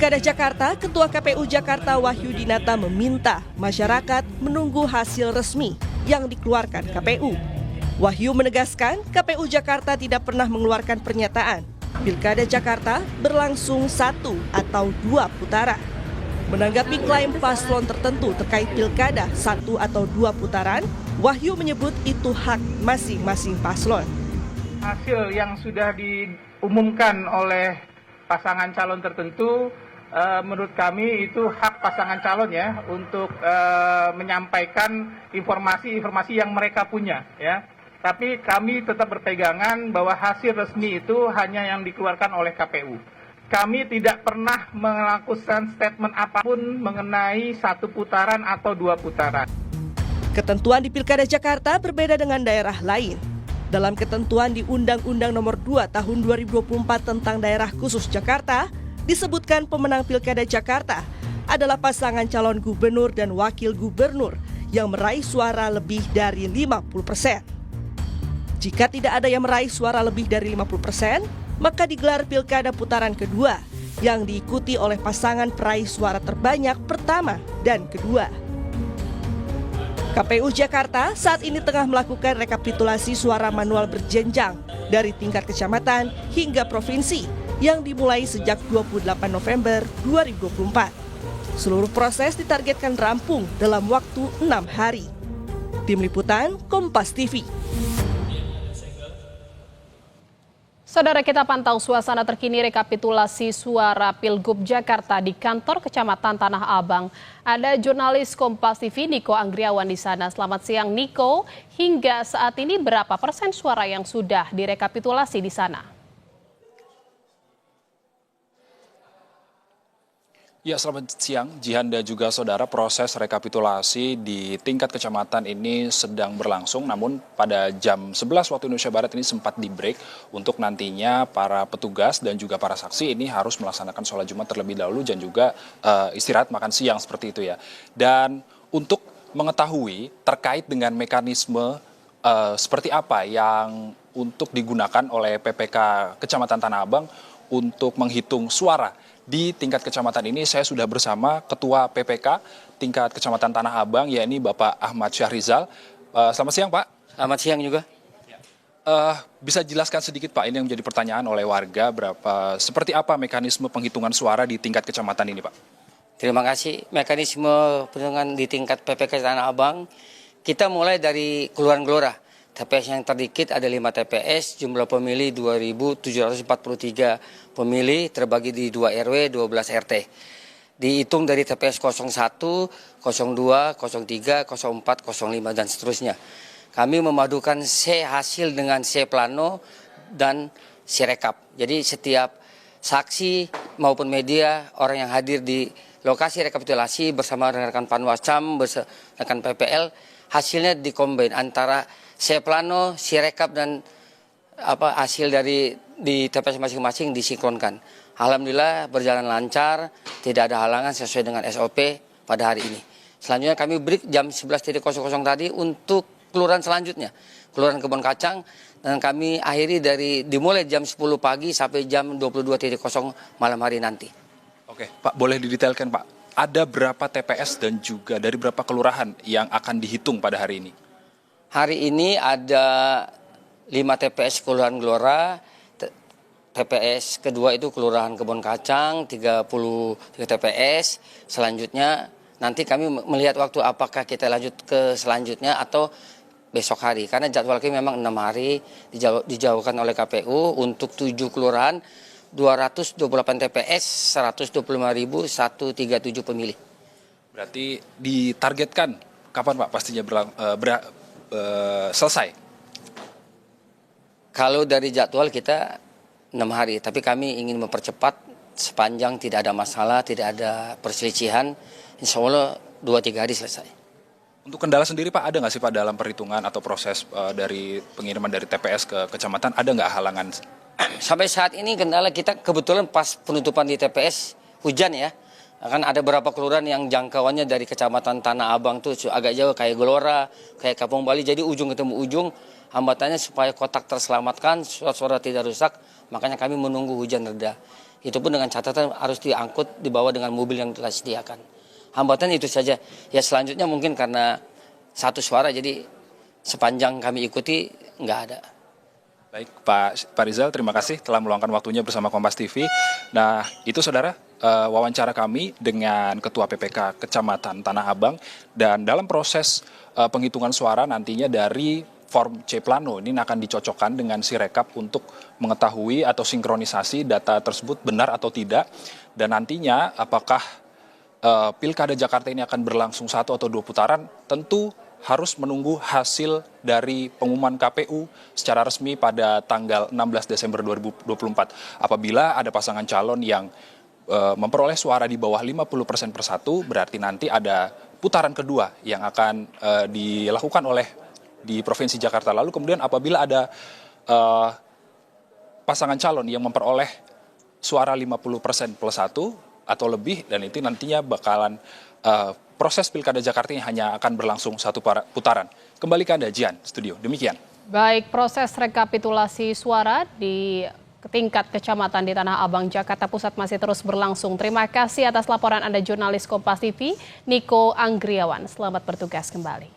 Pilkada Jakarta, Ketua KPU Jakarta Wahyudinata meminta masyarakat menunggu hasil resmi yang dikeluarkan KPU. Wahyu menegaskan KPU Jakarta tidak pernah mengeluarkan pernyataan Pilkada Jakarta berlangsung 1 atau 2 putaran. Menanggapi klaim paslon tertentu terkait Pilkada 1 atau 2 putaran, Wahyu menyebut itu hak masing-masing paslon. Hasil yang sudah diumumkan oleh pasangan calon tertentu, menurut kami itu hak pasangan calon ya untuk menyampaikan informasi-informasi yang mereka punya ya. Tapi kami tetap berpegangan bahwa hasil resmi itu hanya yang dikeluarkan oleh KPU. Kami tidak pernah melakukan statement apapun mengenai 1 putaran atau 2 putaran. Ketentuan di Pilkada Jakarta berbeda dengan daerah lain. Dalam ketentuan di Undang-Undang Nomor 2 Tahun 2024 tentang Daerah Khusus Jakarta, disebutkan pemenang Pilkada Jakarta adalah pasangan calon gubernur dan wakil gubernur yang meraih suara lebih dari 50%. Jika tidak ada yang meraih suara lebih dari 50%, maka digelar Pilkada putaran kedua yang diikuti oleh pasangan peraih suara terbanyak pertama dan kedua. KPU Jakarta saat ini tengah melakukan rekapitulasi suara manual berjenjang dari tingkat kecamatan hingga provinsi yang dimulai sejak 28 November 2024. Seluruh proses ditargetkan rampung dalam waktu 6 hari. Tim Liputan Kompas TV. Saudara, kita pantau suasana terkini rekapitulasi suara Pilgub Jakarta di kantor Kecamatan Tanah Abang. Ada jurnalis Kompas TV Niko Anggriawan di sana. Selamat siang Niko, hingga saat ini berapa persen suara yang sudah direkapitulasi di sana? Ya, selamat siang Jihan dan juga saudara. Proses rekapitulasi di tingkat kecamatan ini sedang berlangsung, namun pada jam 11 waktu Indonesia Barat ini sempat di-break untuk nantinya para petugas dan juga para saksi ini harus melaksanakan sholat Jumat terlebih dahulu dan juga istirahat makan siang seperti itu ya. Dan untuk mengetahui terkait dengan mekanisme seperti apa yang untuk digunakan oleh PPK Kecamatan Tanah Abang untuk menghitung suara di tingkat kecamatan ini, saya sudah bersama Ketua PPK tingkat Kecamatan Tanah Abang, yakni Bapak Ahmad Syahrizal. Selamat siang Pak. Selamat siang juga. Bisa jelaskan sedikit Pak, ini yang menjadi pertanyaan oleh warga, seperti apa mekanisme penghitungan suara di tingkat kecamatan ini Pak? Terima kasih. Mekanisme penghitungan di tingkat PPK Tanah Abang, kita mulai dari Kelurahan Gelora. TPS yang terdikit ada 5 TPS, jumlah pemilih 2.743 pemilih terbagi di 2 RW, 12 RT. Dihitung dari TPS 01, 02, 03, 04, 05 dan seterusnya. Kami memadukan C hasil dengan C plano dan C rekap. Jadi setiap saksi maupun media, orang yang hadir di lokasi rekapitulasi bersama rekan-rekan Panwascam, bersama rekan PPL, hasilnya dikombin antara C plano, C rekap dan hasil dari di TPS masing-masing disinkronkan. Alhamdulillah berjalan lancar, tidak ada halangan sesuai dengan SOP pada hari ini. Selanjutnya kami break jam 11.00 tadi untuk kelurahan selanjutnya, Kelurahan Kebon Kacang, dan kami akhiri dimulai jam 10 pagi sampai jam 22.00 malam hari nanti. Oke, Pak, boleh didetailkan Pak, ada berapa TPS dan juga dari berapa kelurahan yang akan dihitung pada hari ini? Hari ini ada 5 TPS Kelurahan Gelora, TPS kedua itu Kelurahan Kebon Kacang, 33 TPS. Selanjutnya nanti kami melihat waktu apakah kita lanjut ke selanjutnya atau besok hari. Karena jadwal kami memang 6 hari dijauhkan oleh KPU untuk 7 kelurahan, 228 TPS, 125.137 pemilih. Berarti ditargetkan kapan Pak pastinya selesai? Kalau dari jadwal kita 6 hari, tapi kami ingin mempercepat sepanjang tidak ada masalah, tidak ada perselisihan, insya Allah 2-3 hari selesai. Untuk kendala sendiri Pak, ada nggak sih Pak dalam perhitungan atau proses dari pengiriman dari TPS ke kecamatan, ada nggak halangan? Sampai saat ini kendala kita kebetulan pas penutupan di TPS hujan ya. Kan ada beberapa kelurahan yang jangkauannya dari Kecamatan Tanah Abang tuh agak jauh, kayak Gelora, kayak Kampung Bali, jadi ujung ketemu ujung. Hambatannya supaya kotak terselamatkan, surat-surat tidak rusak, makanya kami menunggu hujan reda. Itu pun dengan catatan harus diangkut, dibawa dengan mobil yang telah disediakan. Hambatan itu saja. Ya selanjutnya mungkin karena satu suara, jadi sepanjang kami ikuti nggak ada. Baik, Pak Rizal, terima kasih telah meluangkan waktunya bersama Kompas TV. Nah, itu saudara wawancara kami dengan Ketua PPK Kecamatan Tanah Abang, dan dalam proses penghitungan suara nantinya dari form C Plano ini akan dicocokkan dengan Sirekap untuk mengetahui atau sinkronisasi data tersebut benar atau tidak, dan nantinya apakah Pilkada Jakarta ini akan berlangsung 1 atau 2 putaran, tentu harus menunggu hasil dari pengumuman KPU secara resmi pada tanggal 16 Desember 2024. Apabila ada pasangan calon yang memperoleh suara di bawah 50% persatu, berarti nanti ada putaran kedua yang akan dilakukan oleh di Provinsi Jakarta. Lalu kemudian apabila ada pasangan calon yang memperoleh suara 50% plus 1 atau lebih, dan itu nantinya bakalan proses Pilkada Jakarta ini hanya akan berlangsung 1 putaran. Kembali ke Anda, Jian, studio. Demikian. Baik, proses rekapitulasi suara di tingkat kecamatan di Tanah Abang, Jakarta Pusat masih terus berlangsung. Terima kasih atas laporan Anda, jurnalis Kompas TV, Niko Anggriawan. Selamat bertugas kembali.